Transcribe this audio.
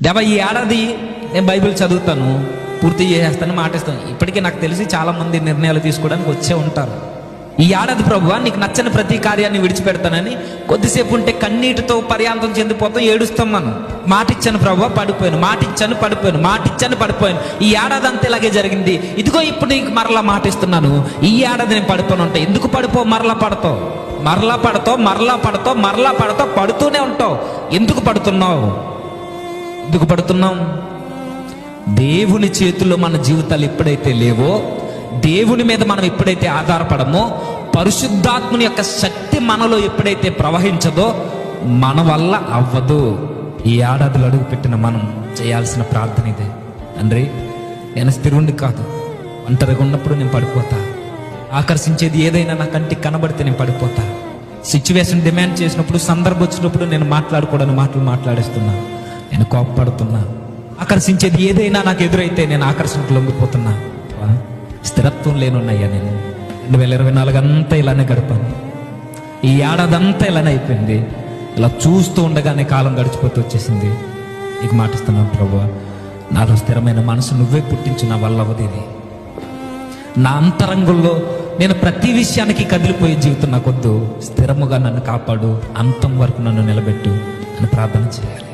దేవా ఈ ఏడాది నేను బైబిల్ చదువుతాను, పూర్తి చేసేస్తాను, మాటిస్తాను. ఇప్పటికే నాకు తెలిసి చాలామంది నిర్ణయాలు తీసుకోవడానికి వచ్చే ఉంటారు. ఈ ఏడాది ప్రభువా నీకు నచ్చని ప్రతి కార్యాన్ని విడిచిపెడతానని కొద్దిసేపు ఉంటే కన్నీటితో పర్యాంతం చెందిపోతాం, ఏడుస్తాం. మనం మాటిచ్చాను ప్రభువా పడిపోయాను, మాటిచ్చాను పడిపోయాను, మాటిచ్చాను పడిపోయాను. ఈ ఏడాది అంతా ఇలాగే జరిగింది. ఇదిగో ఇప్పుడు నీకు మరలా మాటిస్తున్నాను, ఈ ఏడాది నేను పడిపోను ఉంటా. ఎందుకు పడిపో? మరలా పడతావు, మరలా పడతావు, మరలా పడతావు, మరలా పడతావు, పడుతూనే ఉంటావు. ఎందుకు పడుతున్నావు? ఎందుకు పడుతున్నాం? దేవుని చేతుల్లో మన జీవితాలు ఎప్పుడైతే లేవో, దేవుని మీద మనం ఎప్పుడైతే ఆధారపడమో, పరిశుద్ధాత్మని యొక్క శక్తి మనలో ఎప్పుడైతే ప్రవహించదో మన వల్ల అవ్వదు. ఈ ఏడాదిలో అడుగు పెట్టిన మనం చేయాల్సిన ప్రార్థన ఇదే. తండ్రి, నేను స్థిరుండి కాదు, ఒంటరిగా ఉన్నప్పుడు నేను పడిపోతా. ఆకర్షించేది ఏదైనా నా కంటికి కనబడితే నేను పడిపోతా. సిచ్యువేషన్ డిమాండ్ చేసినప్పుడు, సందర్భం వచ్చినప్పుడు నేను మాట్లాడకూడని మాటలు మాట్లాడేస్తున్నా, నేను కోపపడుతున్నా. ఆకర్షించేది ఏదైనా నాకు ఎదురైతే నేను ఆకర్షణకు లొంగిపోతున్నా. స్థిరత్వం లేనున్నాయ్యా. నేను 2024 అంతా ఇలానే గడిపాను. ఈ ఏడాది అంతా ఇలానే అయిపోయింది. ఇలా చూస్తూ ఉండగానే కాలం గడిచిపోతూ వచ్చేసింది. నీకు మాటిస్తున్నాను ప్రభువా, నాలో స్థిరమైన మనసు నువ్వే పుట్టించు, నా వల్ల అవ్వదు ఇది. నా అంతరంగంలో నేను ప్రతి విషయానికి కదిలిపోయే జీవితం నాకొద్దు. స్థిరముగా నన్ను కాపాడు, అంతం వరకు నన్ను నిలబెట్టు అని ప్రార్థన చేయాలి.